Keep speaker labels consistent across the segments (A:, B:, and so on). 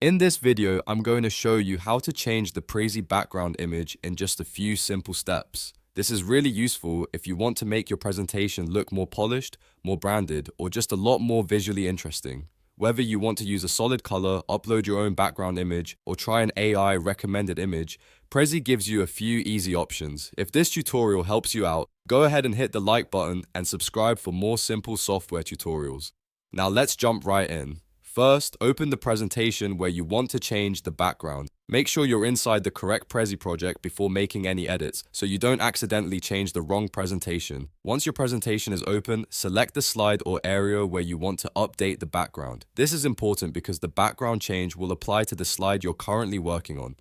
A: In this video, I'm going to show you how to change the Prezi background image in just a few simple steps. This is really useful if you want to make your presentation look more polished, more branded, or just a lot more visually interesting. Whether you want to use a solid color, upload your own background image, or try an AI recommended image, Prezi gives you a few easy options. If this tutorial helps you out, go ahead and hit the like button and subscribe for more simple software tutorials. Now let's jump right in. First, open the presentation where you want to change the background. Make sure you're inside the correct Prezi project before making any edits, so you don't accidentally change the wrong presentation. Once your presentation is open, select the slide or area where you want to update the background. This is important because the background change will apply to the slide you're currently working on.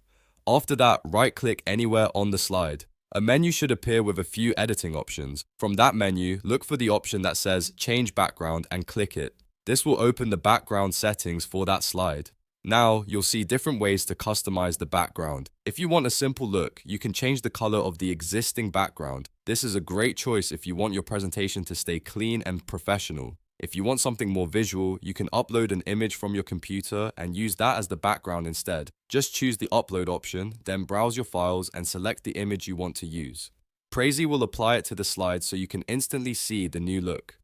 A: After that, right-click anywhere on the slide. A menu should appear with a few editing options. From that menu, look for the option that says Change Background and click it. This will open the background settings for that slide. Now, you'll see different ways to customize the background. If you want a simple look, you can change the color of the existing background. This is a great choice if you want your presentation to stay clean and professional. If you want something more visual, you can upload an image from your computer and use that as the background instead. Just choose the upload option, then browse your files and select the image you want to use. Prezi will apply it to the slide so you can instantly see the new look.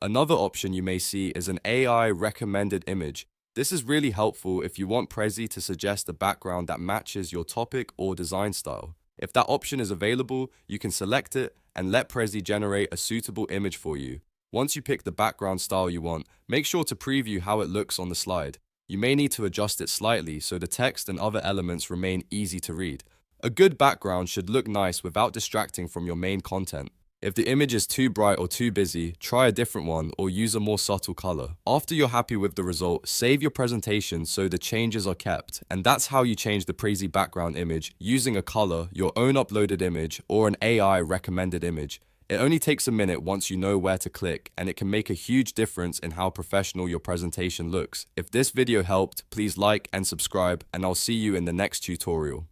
A: Another option you may see is an AI recommended image. This is really helpful if you want Prezi to suggest a background that matches your topic or design style. If that option is available, you can select it and let Prezi generate a suitable image for you. Once you pick the background style you want, make sure to preview how it looks on the slide. You may need to adjust it slightly so the text and other elements remain easy to read. A good background should look nice without distracting from your main content. If the image is too bright or too busy, try a different one or use a more subtle color. After you're happy with the result, save your presentation so the changes are kept. And that's how you change the Prezi background image using a color, your own uploaded image, or an AI recommended image. It only takes a minute once you know where to click, and it can make a huge difference in how professional your presentation looks. If this video helped, please like and subscribe, and I'll see you in the next tutorial.